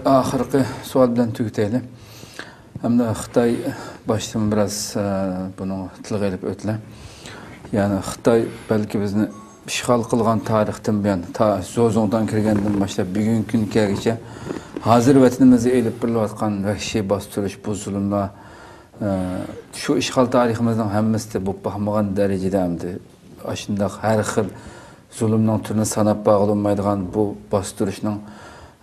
Ahırkı sual bilen tügüteyle. Hem de Xitay baştan biraz bunu tılıq edip ötüle. Yani Xitay belki bizni işgal kılgan tarihten bilen, ta Zozong'dan kirgenden başlayıp bir gün geçe hazır vatanımızı elip birlevatkan vahşi bastırış, bu zulümler şu işgal tarihimizden hemmesi de bu bakmağın derecede hemdi. Aşında her xil zulümden türüne sanap bağlanmaydıgan bu bastırışın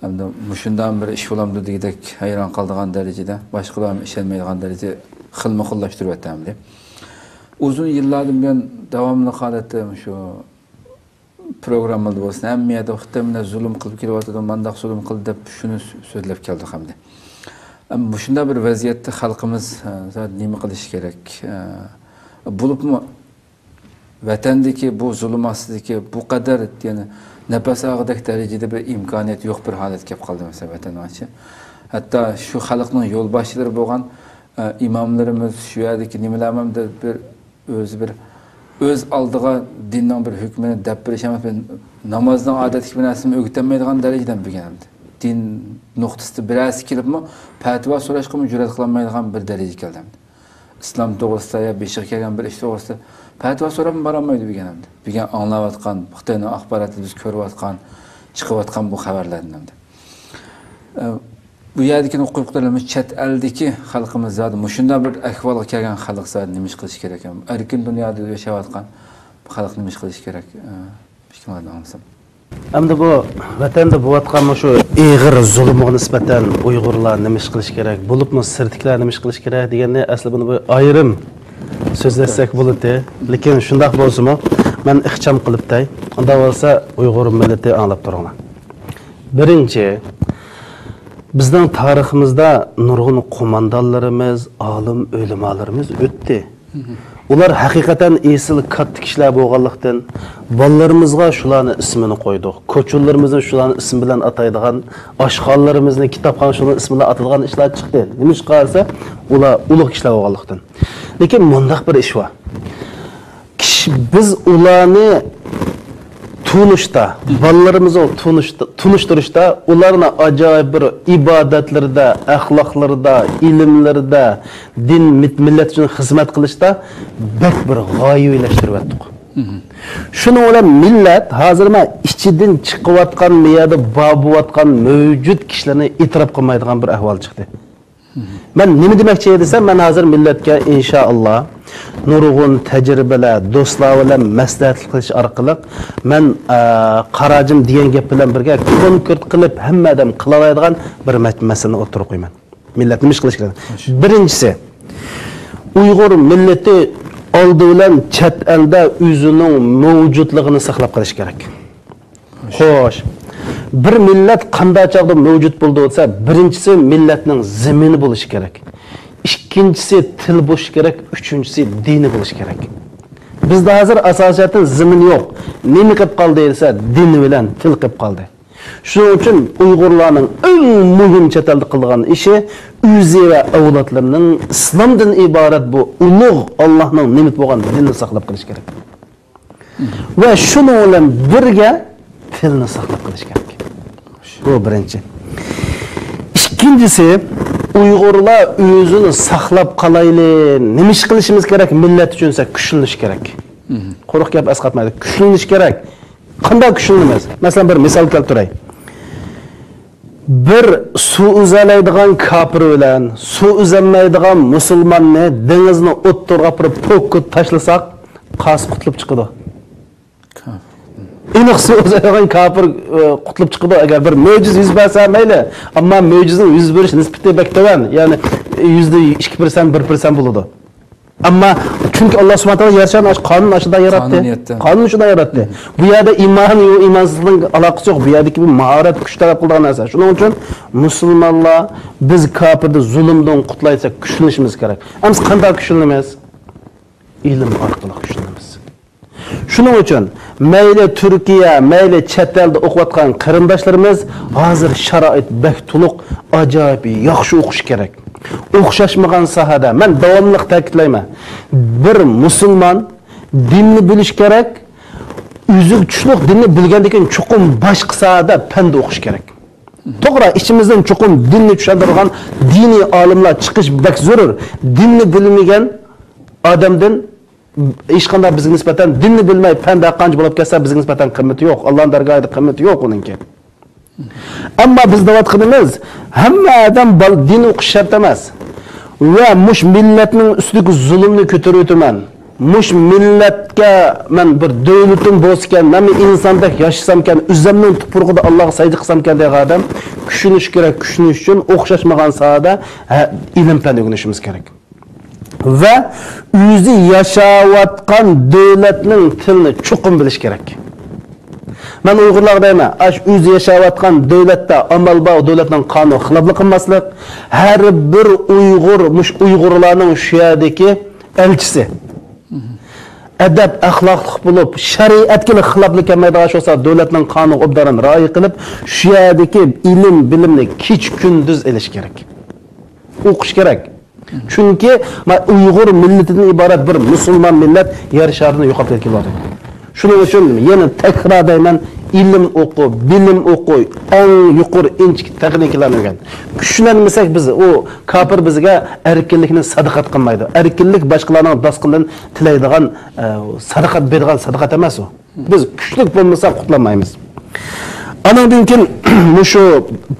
hem de muşundan bir iş olamdı degidek hayran kaldığan derecede, başkalarının işlenmeydiğin derece xilma-xillaştırıp etmemdi. Uzun yıllardan ben devamlı halette şu programda olsun, emmiyede Xitay'da zulüm kılıp keliyordu, mandak zulüm kıldı dep şunu söylep geldik hem de. Ama şunda bir vaziyette halkımız zaten nime kılış gerek. Bulup mu vatandaki bu zulüm aslındaki bu kadar yani nefes ağıdaki derecede bir imkaniyet yok bir halet kep kaldı mesela vatandaşı. Hatta şu halkın yol başları boğan imamlarımız şu yerdeki nimelermem de bir öz aldığı dinlen bir hükmünü deprişemez ben namazdan adet gibi nesimi öğütlenmeydiğin dereceden bilgenemdi. Din noktası biraz kilip mi petva soraşkımı cüret kılamaydiğin bir derece geldi. İslam doğrusu ya beşik gelgen bir iş doğrusu petva sorabım baramaydı bilgenemdi. Bilgen anlavatkan, Xitay'ın akbaratı biz körüvatkan, çıkıvatkan bu haberlerinden de. Bu yerdeki hukuklarımız çet eldeki halkımız zaten şunda bir ahvalı kelgen halk zaten nemiş kılış gerek. Erkin dünyada yaşavatkan halk nemiş kılış gerek. Bişkimalardan anlasam. Hem de bu vatanda bu atkan şu iğir zulümü nispeten Uygurlar nemiş kılış gerek, bulup mu sırtıklar nemiş kılış gerek diyenle aslında bunu bir ayrım sözleşsek bulutu. Lekin şundak bolsun mu? Ben ihçam kılıp day. Onda olsa Uygur milleti anlap durana. Birinci, bizden tariximizde nurgun komandallarımız, alim ölümalarımız öttü. Ular hakikaten esil katlı kişiler boğallıktan ballarımızga şulanın ismini koyduk. Koçullarımızın şulanın ismi bilen ataydıgan, aşkallarımızın kitaphan şulanın ismiyle atılgan işler çıktı. Demiş kalırsa ula uluk kişiler boğallıktan. Lekin mundak bir iş var. Biz ulanı tunuşta, ballarımızı tunuşturuşta, ularına acayip bir ibadetlerde, ahlaklarda, ilimlerde, din, millet için hizmet kılışta bek bir gayi iyileştirip ettik. Şunu olan millet hazırma içinden çıkıvatkan meyada babuvatkan mevcut kişilerini itiraf kılmaydıgan bir ahval çıktı. Ben ne demekçi desem ben hazır milletke inşallah nurgun tecrübeler, dostlar bilen maslahat qilish orqali men qarajim degan gap bilan birga konkurt qilib hamma odam qila oladigan bir masalani o'tirib qo'yman. Millat nima ish qilish kerak? Birinchisi, Uyg'ur millati oldi bilan chet elda o'zining mavjudligini saqlab qolish kerak. Xo'sh. Bir millet qanday chog'da mavjud bo'ldi bo'lsa, birinchisi millatning zemini bo'lishi kerak. İkincisi til bo'lishi kerak, üçüncüsü dini bo'lishi kerak. Bizda hozir asosiyatan zemin yo'q. Nima qilib qoldi desa, din bilan til qilib qoldi. Shuning uchun Uyg'urlarning eng muhim chet elda qilgan ishi o'zi va avlodlarining islomdan iborat bu ulug' Allohning ne'mat bo'lgan dinni saqlab qolish kerak. Va shuning bilan birga tilni saqlab qolish kerak. Bu birinchi. İkincisi, Uyg'urlar o'zini saqlab qolayli, nima ish qilishimiz kerak? Millat uchunsa kuchlanish kerak. Quruq gap asqatmaydi. Kuchlanish kerak. Qanday kuchlanamiz? Masalan bir misol keltiray. Bir suv uzalaydigan kafir bilan suv uzanmaydigan musulmonni dengizni o'ttirga qirib pokut tashlasak, qas qutlib chiqadi. İniq suv uzaydigan kafir qutlib chiqadi agar bir mo'jiz yuz bersa mayli, ammo mo'jizning yuz berish nisbati baktavan, ya'ni %2%, 1% bo'ladi. Ammo chunki Alloh subhanahu va taolo yaratgan qonun ashida yaratdi. Qonun shunda yaratdi. Bu yerda iymon va iymonsizlik aloqasi yo'q. Bu yerdagi bu mahorat kuch talab qilgan narsa. Shuning uchun musulmonlar biz kafirni zulmdan qutlaysak kuchlanishimiz kerak. Biz qanday kuchlanamiz? Ilm orqali kuchlanamiz. Shuning uchun mayli Turkiya, mayli chet elda o'qiyotgan qarindoshlarimiz hozir sharoit baktuluq, ajoyib yaxshi o'qish kerak. O'xshashmagan sohada men davomli ta'kidlayman. Bir musulmon dinni bilish kerak, o'zi tushliq dinni bilgandan keyin chuqur boshqa sohada fanda o'qish kerak. To'g'ri, ichimizdan chuqur dinni tushuntirgan diniy olimlar chiqish bak zarur. Dinni bilmagan odamdan hech qanday bizga nisbatan dinni bilmay fanda qancha bo'lib ketsa bizga nisbatan qimmati yo'q. Allohning dargohida qimmati yo'q uningki. Ammo biz da'vatqinimiz hamma odam din o'qish shart emas. Va mush millatning ustiga zulmni ko'tarib o'taman. Mush millatga men bir davlatim bo'lsa, men insondek yashasam-kan, o'zimning tupurg'ida Allohga sajda qilsam-kan degan odam kuchinish kerak, kuchinish uchun o'xshashmagan sohada ilm fan o'rganishimiz kerak. Va o'zi yashayotgan davlatning tilini chuqur bilish kerak. Men Uyg'urlar deyman, o'zi yashayotgan davlatda amal bor davlatning qonun xiloflik qilmaslik, har bir Uyg'ur, mush Uyg'urlarning shu yerdagi elchisi. Adab axloqli bo'lib, shariatga xiloflik qilmaydigan bo'lsa, davlatning qonun obdarini rioya qilib, shu yerdagi ilm, bilimni kech kunduz elish kerak. O'qish kerak. Chunki Uyg'ur millatidan iborat bir musulmon millat yer sharini yo'qotib keladi. Shuning uchun yana takrorlayman, ilm o'qi, bilim o'qi, eng yuqori inchik texnikalarni o'rgan. Kuchlanmasak biz o kafir bizga erkinlikni sadaqat qilmaydi. Erkinlik boshqalarning dasqindan tilaydigan sadaqat bergan sadaqat emas u. Biz kuchlik bo'lmasa qutlanmaymiz. Anandan keyin mushu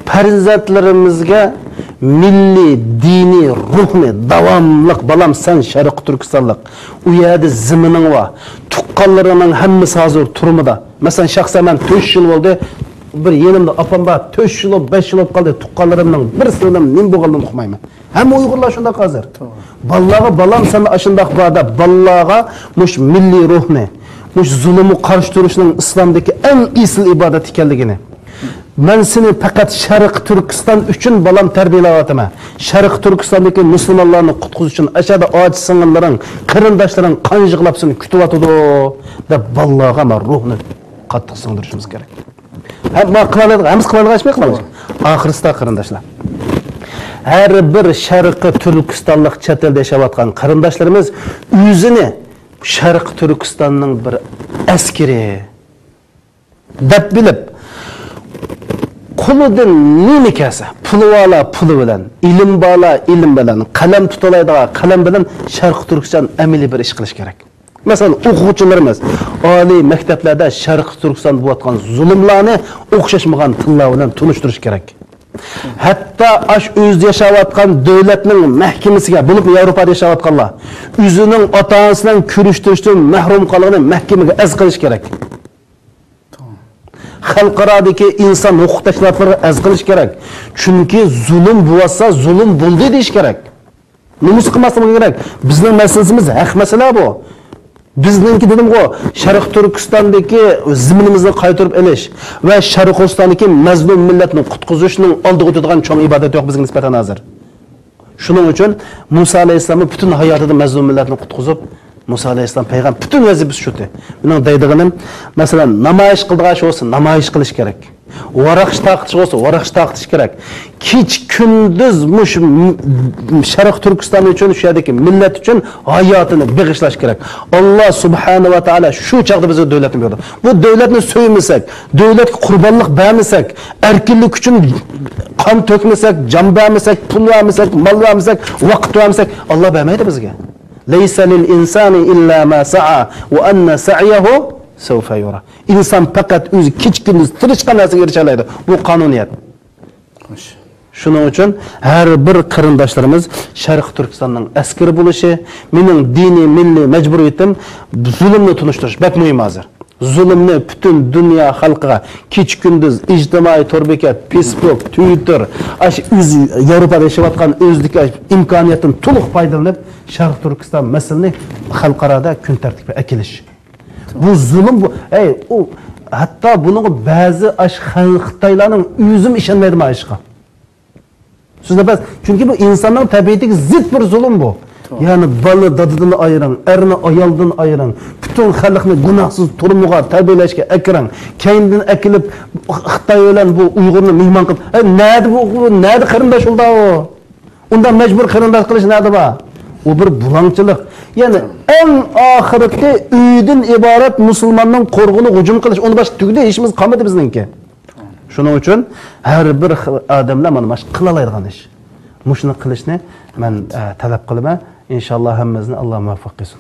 farzandlarimizga milliy, diniy ruhni davomli balam sen Şərqi Türkistonlik. U yerda zimining va tuqqanlarining hammasi hozir turmida. Masalan, shaxsan men 4 yil bo'ldi. Bir yerimda opam bor, 4 yil, 5 yil bo'lib qoldi. Tuqqanlarimning bir so'zim nim bo'lganini uqmayman. Hamma Uyg'urlar shunda hozir. Ballaga balam sen ashundaq borda, ballaga mush milliy ruhni, mush zulmni qarshi turishning islomdagi eng asl ibodat ekanligini. Men seni faqat Şərqi Türkiston uchun balam tarbiyalayapman. Şərqi Türkistondagi musulmonlarni qutqizish uchun ashada ojiz sing'illaring, qarindoshlaring qanjiqlab seni kutyapti deb ballaga men ruhni qattiq singdirishimiz kerak. Hamma qilamiz. Oxirsida qarindoshlar. Har bir Şərqi Türkistonlik chet elda yashayotgan qarindoshlarimiz o'zini Şərqi Türkistonning bir askari deb bilib Quludan nima kelsa, puli bala puli bilan, ilm bala ilm bilan, qalam tutalaydigan qalam bilan Şərqi Türkiston amaliy bir ish qilish kerak. Masalan, o'quvchilarimiz oliy maktablarda Şərqi Türkiston bo'layotgan zulmlarni o'xshashmagan tillar bilan tunishtirish kerak. Hatto o'z yashayotgan davlatning mahkamasiga, bo'lib Yevropada yashayotganlar, o'zining ota-onasidan kurishtirishdan mahrum qolganini mahkamaga az qilish kerak. Xalqaradagi inson huquq tashkilotlariga az qilish kerak. Chunki zulm bo'lsa, zulm bo'ldi deyish kerak. Nomus qilmaslik kerak. Bizning masalamiz haq masala bu. Bizningki dedim-ku, Şərqi Türkistondagi ziminimizni qaytarib elish va Şərqi Türkistondagi mazlum millatni qutqizishning oldiga o'tadigan cho'ng ibodat yo'q bizga nisbatan hozir. Shuning uchun Musa alayhisolamning butun hayotida mazlum millatni qutqizib, Musa alayhisolam payg'ambar butun vazifasi shuti. Mening deydiganim, masalan, namoyish qildigan bo'lsa, namoyish qilish kerak. Varaqsh taqtish bo'lsa, varaqsh taqtish kerak. Kech kunduz mush Şərqi Türkiston uchun, shu yerdagi millat uchun hayotini bag'ishlash kerak. Alloh subhanahu va taolo shu chaqda bizga davlatni berdi. Bu davlatni so'ymasak, davlatga qurbonlik bermasak, erkinlik uchun qon to'kmasak, jon bermasak, pul bermasak, mol bermasak, vaqt bermasak, Alloh bermaydi bizga. Laysa lil insani illa ma sa'a wa anna sa'yahu sawfa yura. İnsan faqat o'zi kech-kunduz tirishgan narsaga erisha oladi. Bu qonuniyat. Shuning uchun har bir qarindoshlarimiz Şərqi Türkistonning askari bo'lishi, mening diniy, milliy majburiyatim zulmni tunishtirish bak muhim hozir. Zulmni butun dunyo xalqiga kech-kunduz ijtimoiy torbekat, Facebook, Twitter, o'z Yevropada yashayotgan o'zlik imkoniyatdan to'liq foydalanib Şərqi Türkiston masalani xalqaroda kun tartibga akilish. Bu zulm bu. O hatta bunun bazı Xitoylarning o'zim ishonmaydi mana ishga. Sizlar bas, çünkü bu insanın tabiatidagi zid bir zulm bu. Yani balı dadıdan ayırın, erini ayaldan ayırın, bütün xalqni gunohsiz turmuğa tarbiyalashga akirang, keyindan akilib Xitoy bilan bu Uyg'urni mehmon qilib, nadi bu, nadi qarindosh bo'ldi u? Undan majbur qarindosh qilish nadi bor? O bir bulangchilik. Yani en ahireti uydan ibaret Müslümanın korgunu hücum qilish, onu başka tugdi işimiz qolmadi bizningki. Shuning uchun har bir odamlar mana mana qila oladigan ish. Mushuni qilishni men talab qilaman. İnşallah hammamizni Alloh muvaffaq qilsin.